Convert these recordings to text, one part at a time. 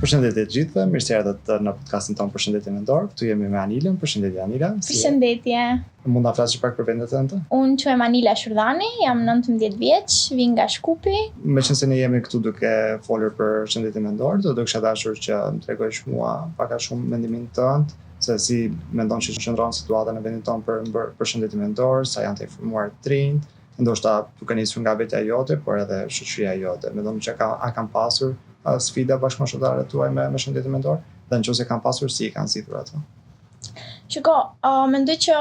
Përshëndetje të gjithëve, mirë se erdhët në podcastin tonë Përshëndetje Mendor. Këtu jemi me Anilën. Përshëndetje Anila. Përshëndetje. Mund ta flasësh pak për vendet tënde? Unë quhem Anila Shurdhani, jam 19 vjeç, vi nga Shkupi. Meqense ne jemi këtu duke folur për Përshëndetje Mendor, do kisha dashur që më tregosh mua pak a shumë mendimin tënd, se si mendon që qëndron situata në vendin tonë për Përshëndetje Mendor, sa janë të informuar të rinjt, ndoshta duke nisur nga vetja jote, por edhe shoqëria jote. Mendon që a kanë pasur sfida bashkëmoshëtarët tuaj me shëndetin mendor, dhe nëse kanë pasur, si i kanë zgjidhur ato? Shiko, mendoj që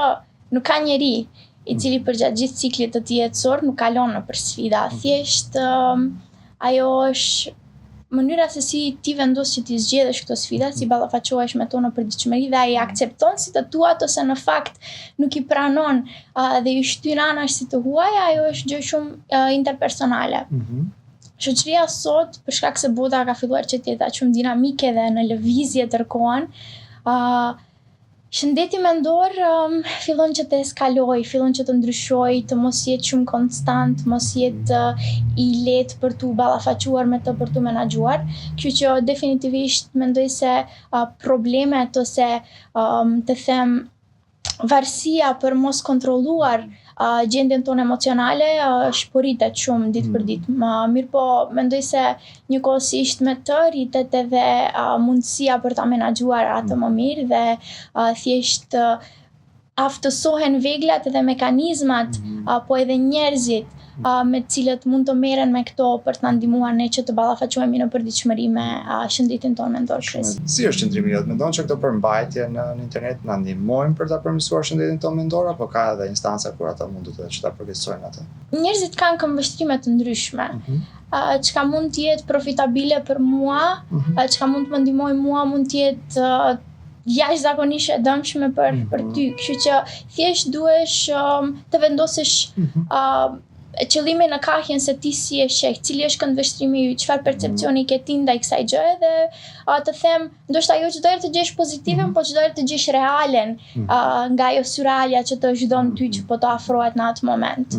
nuk ka njeri i cili përgjatë gjithë ciklit të tij jetësor nuk kalon nëpër sfida. Thjesht ajo është mënyra se si ti vendos që ti zgjedhësh këto sfida, si ballafaqohesh me to në përditshmëri dhe ai akcepton si të tuat ose në fakt nuk i pranon dhe i shtyn anash si të huaja, ajo është gjë shumë interpersonale. Shoqëria sot, për shkak se bota ka filluar që të jetë aq shumë dinamike dhe në lëvizje tërkohën, shëndeti mendor fillon që të eskaloj, fillon që të ndryshoj, të mos jetë shumë konstant, mos jetë i lehtë për tu ballafaquar me të, për tu menaxhuar. Kështu që definitivisht mendoj se problemet ose të them varësia për mos kontrolluar gjendjen tonë emocionale shporitet shumë ditë për ditë. Mirë po, mendoj se njëkohësisht me të rritet edhe mundësia për ta menaxhuar atë më mirë dhe thjesht aftësohen veglat dhe mekanizmat po edhe njerëzit me të cilët mund të merren me këto për të na ndihmuar ne që të ballafaqohemi në përditshmëri me shëndetin tonë mendor kryesisht. Si është qëndrimi jot? Mendon që këto përmbajtje në internet na ndihmojnë për ta përmirësuar shëndetin tonë mendor, apo ka edhe instanca kur ata mund të që ta përgjegjësojnë atë? Njerëzit kanë këmbështrime të ndryshme. Çka mund të jetë profitabile për mua, çka mund të më ndihmojë mua, mund të jetë jashtëzakonisht e dëmshme për ty. Kështu që thjesht duhesh të vendosësh qëllimin në kahjen se ti si e sheh, cili është këndvështrimi yt, çfarë percepcioni ke ti ndaj kësaj gjëje dhe të them, ndoshta jo çdo herë të gjesh pozitivën, po çdo herë të gjesh realen nga ajo surrealja që të çdon ty që po të afrohet në atë moment.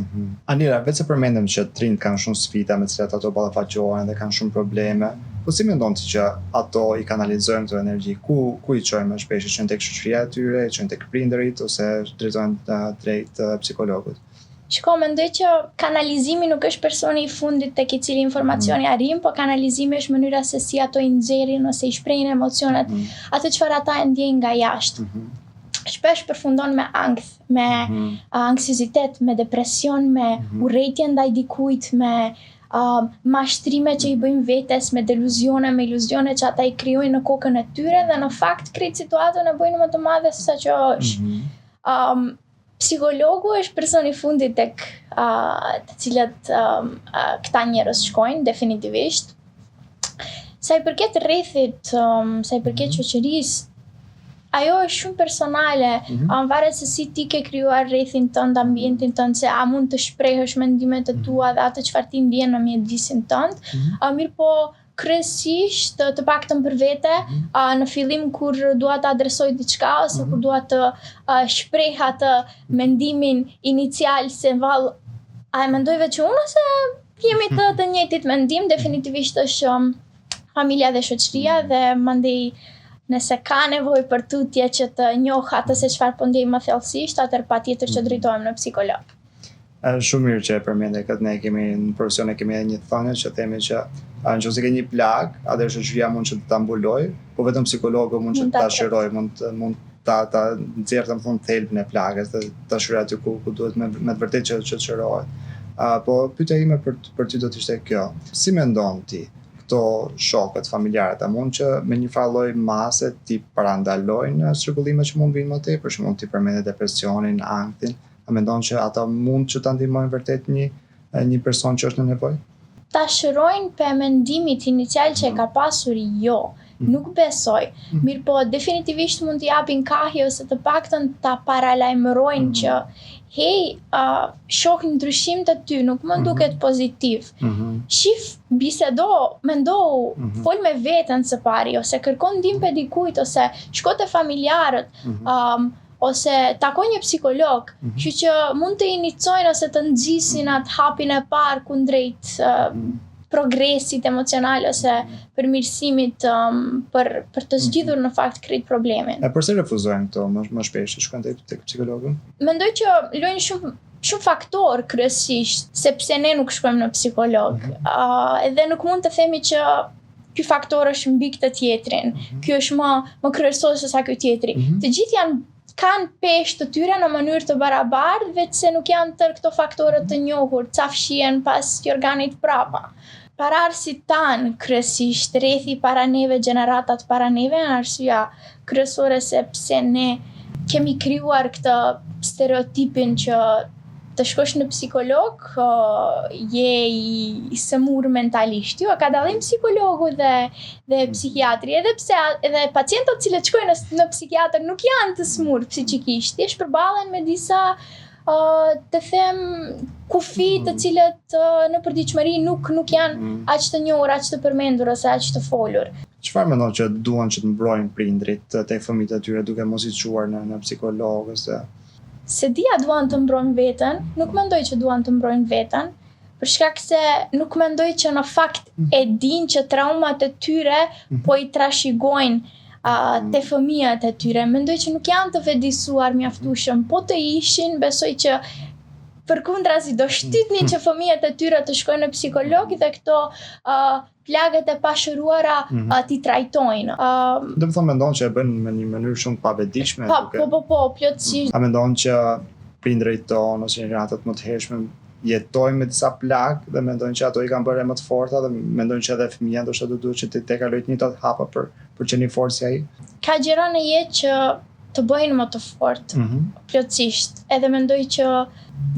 Anira, vetë se përmendëm që të rinjt kanë shumë sfida me cilat ato ballafaqohen dhe kanë shumë probleme, po si mendon ti që ato i kanalizojnë këtë energji? Ku i çojnë më shpesh? Çojnë tek shoqëria e tyre, çojnë tek prindërit ose drejtojnë drejt psikologut? Shiko, mendoj që kanalizimi nuk është personi i fundit tek i cili informacioni arrin, po kanalizimi është mënyra se si ato i nxjerrin ose i shprehin emocionet, atë çfarë ata e ndjejnë nga jashtë. Shpesh përfundon me ankth, me anksiozitet, me depresion, me urrëtie ndaj dikujt, me mashtrime që i bëjnë vetes, me deluzione, me iluzione që ata i krijojnë në kokën e tyre dhe në fakt krejt situatën e bëjnë më të madhe se sa që është. Psikologu është personi i fundit tek të cilët këta njerëz shkojnë, definitivisht. Sa i përket rrethit, sa i përket shoqërisë, ajo është shumë personale, varet se si ti ke krijuar rrethin tënd, ambientin tënd, se a mund të shprehësh mendimet e tua dhe atë çfarë ti ndjen në mjedisin tënd. Mirë po, kryesisht të paktën për vete, në fillim kur dua të adresoj diçka ose kur dua të shpreh atë mendimin inicial se a e mendoj vetë unë ose jemi të njëjtit mendim, definitivisht është familja dhe shoqëria dhe mandej nëse ka nevojë për tutje që të njoh atë se çfarë po ndjej më thellësisht, atëherë patjetër që drejtohem në psikolog. Shumë mirë që e përmende këtë, ne kemi në profesion kemi edhe një thënie që themi që nëse ke një plag, atëherë shoqëria mund që ta mbuloj, po vetëm psikologu mund që ta shëroj, mund ta nxjerrë domethënë thelbin e plagës dhe ta shëroj aty ku duhet me të vërtetë që të shërohet. Po pyetja ime për ty do të ishte kjo. Si mendon ti këto shokët familjarët, a mund që me një farë lloj mase ti parandalojnë çrregullime që mund vinë më tepër, për shembull ti përmendë depresionin, ankthin, a mendon që ata mund që ta ndihmojnë vërtet një person që është në nevojë? Ta shërojnë për mendimit inicial që e ka pasur, jo. Nuk besoj. Mirë po, definitivisht mund t'i japin kahje ose të paktën ta paralajmërojnë që hej, shoh një ndryshim të ty, nuk më duket pozitiv. Shif, bisedo, mendo, fol me veten së pari, ose kërkon ndihmë pe dikujt, ose shko te familjarët, ose takoj një psikolog, kështu që mund të inicojnë ose të nxisin atë hapin e parë kundrejt progresit emocional ose përmirësimit për të zgjidhur në fakt krejt problemin. E përse refuzojnë këto më shpesh që shkojnë tek psikologën? Mendoj që luajnë shumë faktor kryesisht sepse ne nuk shkojmë në psikolog. Edhe nuk mund të themi që ky faktor është mbi këtë tjetrin. Ky është më kryesor se sa ky tjetri. Të gjithë kanë peshë të tyre në mënyrë të barabartë, veç se nuk janë tërë këto faktorët të njohur, ca fshihen pas organit prapa. Pararësit tanë kryesisht, rrethi para neve, gjeneratat para neve, janë arsyeja kryesore sepse ne kemi krijuar këtë stereotipin që të shkosh në psikolog, je i sëmur mentalisht. Jo, ka dallim psikologu dhe psikiatri, edhe pse edhe pacientët cilët shkojnë në psikiatër nuk janë të smur psikikisht, thjesht përballen me disa të them kufi të cilët në përditshmëri nuk janë aq të njohur, aq të përmendur ose aq të folur. Çfarë mendon që duan që të mbrojnë prindrit tek fëmijët e tyre duke mos i çuar në psikolog ose Se dia duan të mbrojnë veten, nuk mendoj që duan të mbrojnë veten, për shkak se nuk mendoj që në fakt e din që traumat e tyre po i trashëgojnë te fëmijët e tyre. Mendoj që nuk janë të vëdësuar mjaftueshëm, po të ishin, besoj që përkundrazi do shtytnin që fëmijët e tyre të shkojnë në psikolog dhe këto plagët e pashëruara t'i trajtojnë. Do të thonë mendon që e bën në një mënyrë shumë pavetdijshme Po, plotësisht. A mendon që prindërit tonë ose gjeneratat më të hershme jetojnë me disa plagë dhe mendojnë që ato i kanë bërë më të forta dhe mendojnë që edhe fëmia ndoshta duhet që të kalojë të njëjtat hapa për qenë i fortë si ai? Ka gjëra në jetë që të bëjnë më të fortë, plotësisht. Edhe mendoj që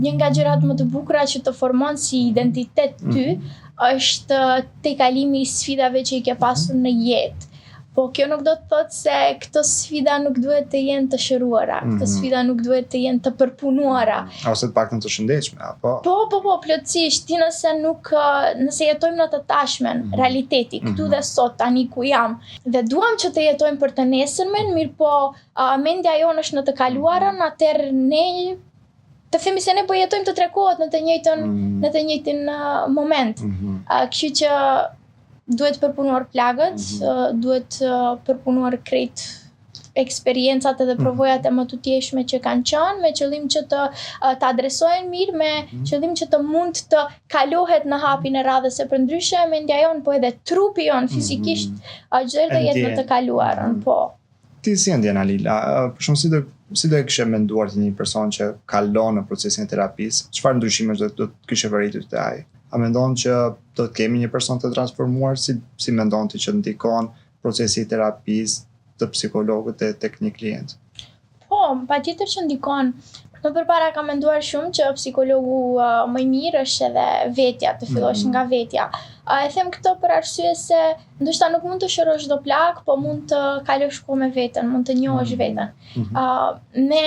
një nga gjërat më të bukura që të formon si identitet ty është te kalimi i sfidave që i ke pasur në jetë. Po kjo nuk do të thotë se këto sfida nuk duhet të jenë të shëruara, këto sfida nuk duhet të jenë të përpunuara. Ose të paktën të shëndetshme, apo? Po, plotësisht, ti nëse jetojmë në të tashmen, realiteti, këtu dhe sot, tani ku jam, dhe duam që të jetojmë për të nesërmen, mirë po mendja jonë është në të kaluarën, atëherë ne të themi se ne po jetojmë të tre kohët në të njëjtin moment. Kështu që duhet përpunuar plagët, duhet përpunuar krejt eksperiencat edhe provojat e më të tjeshme që kanë qenë, me qëllim që të adresohen mirë, me qëllim që të mund të kalohet në hapin e radhës, se përndryshe mendja jonë, po edhe trupi jonë fizikisht çdo herë jetë në të kaluarën, po. Ti si ndjen Alila? Për shumë si do e kishe menduar të një person që kalon në procesin e terapisë? Çfarë ndryshimesh do të kishe vëritur te ai? A mendon që do të kemi një person të transformuar? Si mendon ti që ndikon procesi i terapisë të psikologut tek një klient? Po, patjetër që ndikon. Më përpara kam menduar shumë që psikologu më i mirë është edhe vetja, të fillosh nga vetja. E them këto për arsye se ndoshta nuk mund të shërosh çdo plagë, po mund të kalosh kohë me veten, mund të njohësh veten. Ne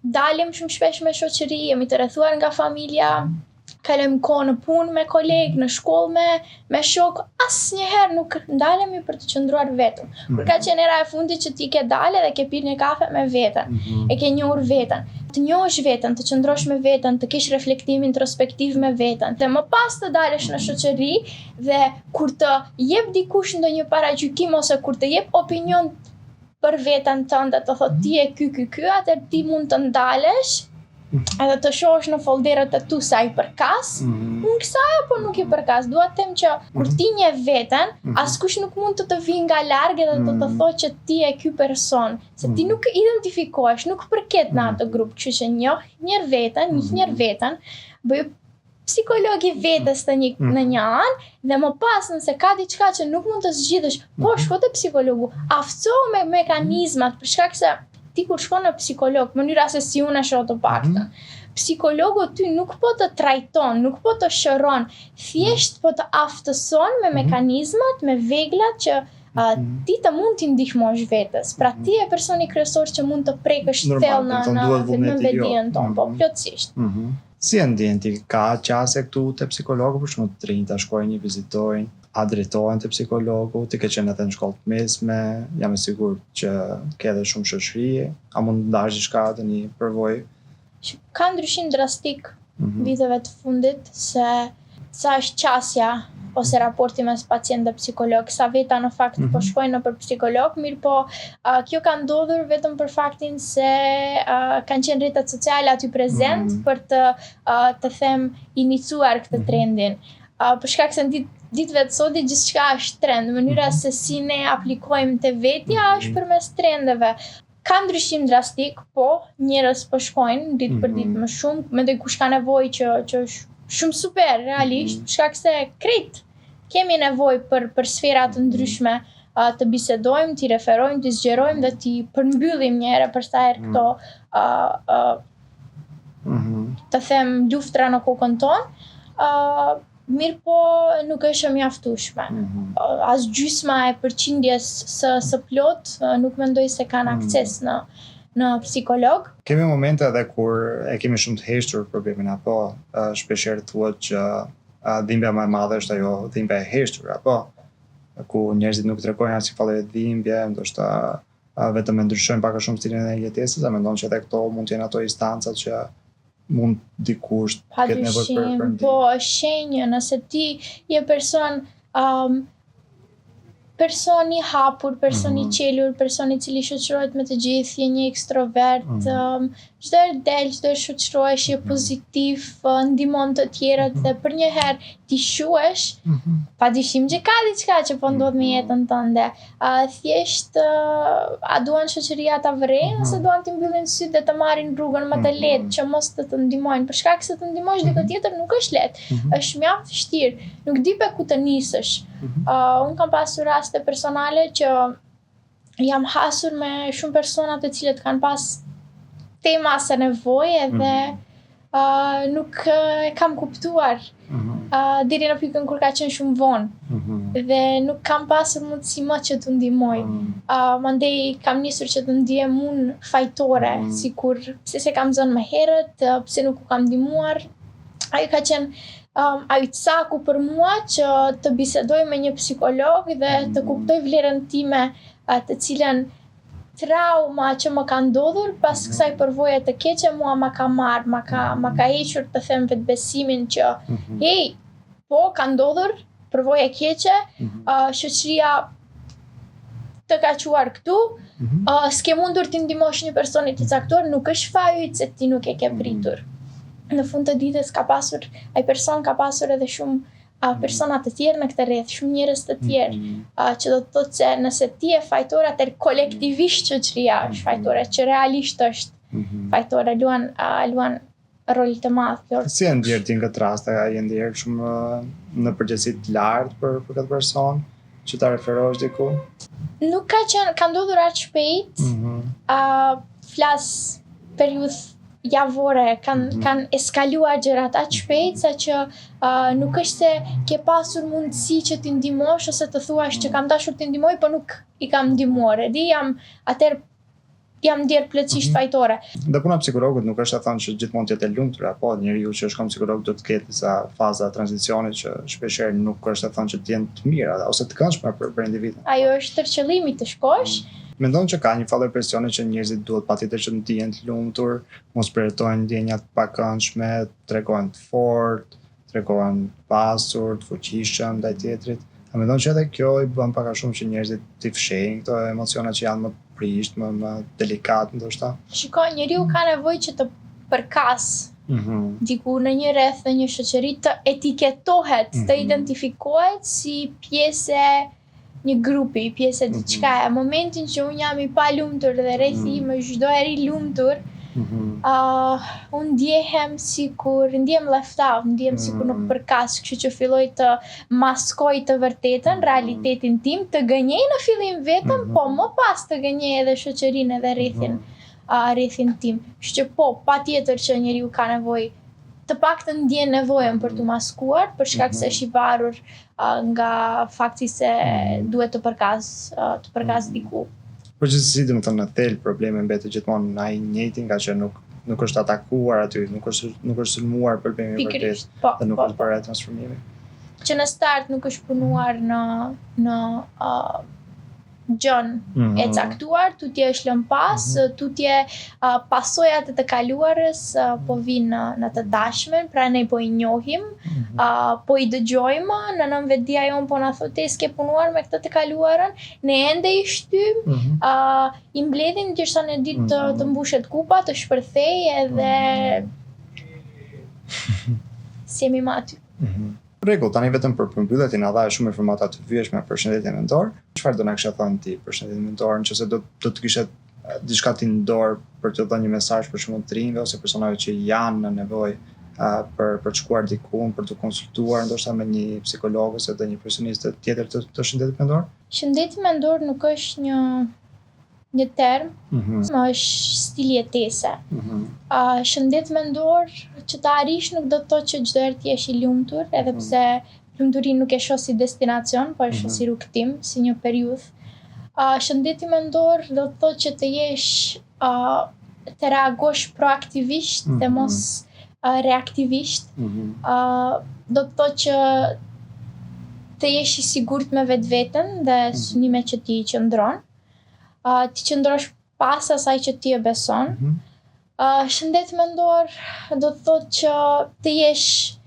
dalim shumë shpesh me shoqëri, jemi të rrethuar nga familja, kalojmë kohë në punë me kolegë, në shkollë me shok, asnjëherë nuk ndalemi për të qëndruar vetëm. Kur ka qenë era e fundit që ti ke dalë dhe ke pirë një kafe me veten, e ke njohur veten. Të njohësh veten, të qëndrosh me veten, të kesh reflektim introspektiv me veten, dhe më pas të dalësh në shoqëri dhe kur të jep dikush ndonjë paragjykim ose kur të jep opinion për veten tënde, të thotë ti e ky, atëherë ti mund të ndalesh edhe të shohësh në folderët e tu sa i përkas, unë kësaj apo nuk i përkas. Dua të them që kur ti njeh veten, askush nuk mund të vinë nga larg edhe të të thotë që ti e ky person, se ti nuk identifikohesh, nuk përket në atë grup, kështu që njeh veten, bëj psikologi vetes në një anë dhe më pas nëse ka diçka që nuk mund të zgjidhësh, po shko te psikologu, aftësohu me mekanizmat, për shkak se ti kur shkon në psikolog, mënyra se si unë e shoh të paktën, psikologu ty nuk po të trajton, nuk po të shëron, thjesht po të aftëson me mekanizmat, me veglat që ti të mund t'i ndihmosh vetes. Pra ti e personi kryesor që mund të prekësh thellë në vetdijen tonë, po plotësisht. Si e ndjen ti? Ka qase këtu te psikologu për shkak të rinjta shkojnë, vizitojnë, a drejtohen te psikologu, ti ke qenë edhe në shkollë të mesme, jam i sigurt që ke edhe shumë shoqëri, a mund ndash diçka të një përvojë? Ka ndryshim drastik viteve të fundit, se sa është qasja ose raporti mes pacient dhe psikolog. Sa veta në fakt po shkojnë nëpër psikolog, mirë po kjo ka ndodhur vetëm për faktin se kanë qenë rrjetet sociale aty prezent për të them iniciuar këtë trendin. Për shkak se ditëve të sotit gjithçka është trend, mënyra se si ne aplikojmë te vetja është përmes trendeve. Ka ndryshim drastik, po njerëz po shkojnë ditë për ditë më shumë, mendoj kush ka nevojë që është shumë super realisht, për shkak se krejt kemi nevojë për sfera të ndryshme të bisedojmë, t'i referojmë, t'i zgjerojmë dhe t'i përmbyllim një herë për sa herë këto të them luftra në kokën tonë. Mirë po nuk është e mjaftueshme. As gjysma e përqindjes së plot nuk mendoj se kanë akses në psikolog. Kemi momente edhe kur e kemi shumë të heshtur problemin, apo shpeshherë thuhet që dhimbja më e madhe është ajo dhimbja e heshtur, apo ku njerëzit nuk tregojnë as si falë dhimbje, ndoshta vetëm e ndryshojnë pak a shumë stilin e jetesës, a mendon që edhe këto mund të jenë ato instancat që mund dikush këtë nevojë për ndihmë. Po, shenjë, nëse ti je person i hapur, person i qelur, person i cili shoqërohet me të gjithë, je një ekstrovert, çdo herë del, çdo herë shoqërohesh, je pozitiv, ndihmon të tjerët dhe për një herë ti shuhesh, padyshim që ka diçka që po ndodh me jetën tënde. Thjesht a duan shoqëria ta vërejnë ose duan t'i mbyllin syt dhe të marrin rrugën më të lehtë që mos të ndihmojnë. Për shkak se të ndihmosh dikë tjetër nuk është lehtë, është mjaft vështirë. Nuk di pe ku të nisësh. Unë kam pasur raste personale që jam hasur me shumë persona të cilët kanë pas tema se nevoje dhe nuk e kam kuptuar deri në pikën kur ka qenë shumë vonë dhe nuk kam pasur mundësi më që të ndihmoj. Mandej kam nisur që të ndihem unë fajtore, sikur pse se kam zënë më herët, pse nuk u kam ndihmuar. Ai ka qenë ajtësaku për mua që të bisedoj me një psikolog dhe të kuptoj vlerën time, të cilën trauma që më ka ndodhur pas kësaj përvoje të keqe mua ma ka marrë, ma ka hequr të them vetbesimin që hey, po ka ndodhur përvoje keqe, shoqëria të ka quar këtu, s'ke mundur t'i ndihmosh një personi të caktuar, nuk është faji yt se ti nuk e ke pritur. Në fund të ditës ai person ka pasur edhe shumë persona të tjerë në këtë rreth, shumë njerëz të tjerë, që do të thotë se nëse ti je fajtor, atëherë kolektivisht shoqëria është fajtore, që realisht është fajtore, luan rol të madh. Si e ndjer ti në këtë rast, a je ndjer shumë në përgjegjësi të lartë për këtë person që ta referosh diku? Nuk ka ndodhur aq shpejt. Flas periudhë javore, kanë eskaluar gjërat aq shpejt sa që nuk është se ke pasur mundësi që t'i ndihmosh ose të thuash që kam dashur t'i ndihmoj, po nuk i kam ndihmuar. Jam ndjer plotësisht fajtore. Dhe puna psikologut nuk është të thënë që gjithmonë të jetë e lumtur, apo njeriu që shkon psikolog do të ketë disa faza tranzicionit që shpeshherë nuk është të thënë që të jenë të mira ose të këndshme për individin. Ajo është tërqëllimi të shkosh. Mendon që ka një fallë presioni që njerëzit duhet patjetër që të ndihen të lumtur, mos përjetojnë ndjenja të pakëndshme, tregojnë të fortë, tregojnë të pasur, të fuqishëm ndaj tjetrit. A mendon që edhe kjo i bën pak a shumë që njerëzit të fshejnë këto emocione që janë më prisht, më delikat ndoshta? Shikoj, njeriu ka nevojë që të përkas diku në një rreth, në një shoqëri, të etiketohet, të identifikohet si pjesë një grupi, pjesë e diçka. Në momentin që unë jam i pa lumtur dhe rrethi im është çdo herë i lumtur, unë ndjehem left out, ndjehem sikur nuk përkas, kështu që filloj të maskoj të vërtetën, realitetin tim, të gënjej në fillim vetëm, po më pas të gënjej edhe shoqërinë edhe rrethin tim. Kështu që po, patjetër që njeriu ka nevojë të paktën ndjen nevojën për të maskuar, për shkak se është i varur nga fakti se duhet të përkas diku. Por gjithsesi, domethënë në thelb problemi mbetet gjithmonë ai njëjti, nga që nuk është atakuar aty, nuk është sulmuar problemi vërtet, dhe nuk është bërë transformimi. Që në start nuk është punuar në gjën e caktuar, tutje është lënë pas, tutje pasojat e të kaluarës po vinë në të tashmen, pra ne po i njohim, po i dëgjojmë, në nënvetdia jonë po na thotë s'ke punuar me këtë të kaluarën, ne ende i shtym, i mbledhim derisa në ditë të mbushet kupa, të shpërthej edhe si jemi më aty. Rregull, tani vetëm për përmbyllet i na dha shumë informata të vyeshme për shëndetjen mendore. Çfarë do na kisha thënë ti për shëndetjen mendore, nëse do të kishe diçka ti në dorë për të dhënë një mesazh për shembull të rinjve ose personave që janë në nevojë për të shkuar diku, për të konsultuar ndoshta me një psikolog ose edhe një profesionist tjetër të shëndetit mendor? Shëndeti mendor nuk është një term, më është stil jetese. Shëndet mendor që të arrish nuk do të thotë që çdo herë ti jesh i lumtur, edhe pse lumturinë nuk e shoh si destinacion, por e shoh si rrugtim, si një periudhë. Shëndeti mendor do të thotë që të jesh të reagosh proaktivisht dhe mos reaktivisht. Do të thotë që të jesh i sigurt me vetveten dhe synimet që ti i qëndron. Ti qëndrosh pas asaj që ti e beson. Shëndet mendor do të thotë që të jesh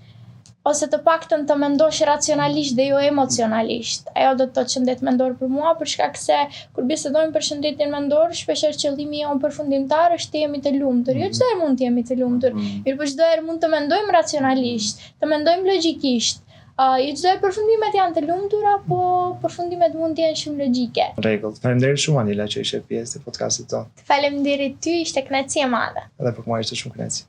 ose të paktën të mendosh racionalisht dhe jo emocionalisht. Ajo do të thotë shëndet mendor për mua, për shkak se kur bisedojmë për shëndetin mendor, shpeshherë qëllimi jon përfundimtar është të jemi të lumtur. Jo çdo herë mund të jemi të lumtur, mirëpo çdo herë mund të mendojmë racionalisht, të mendojmë logjikisht. Jo çdo herë përfundimet janë të lumtura, po përfundimet mund të jenë shumë logjike. Rregull. Faleminderit shumë Anila që ishe pjesë të podcastit tonë. Faleminderit ty, ishte kënaqësi e madhe. Edhe për mua ishte shumë kënaqësi.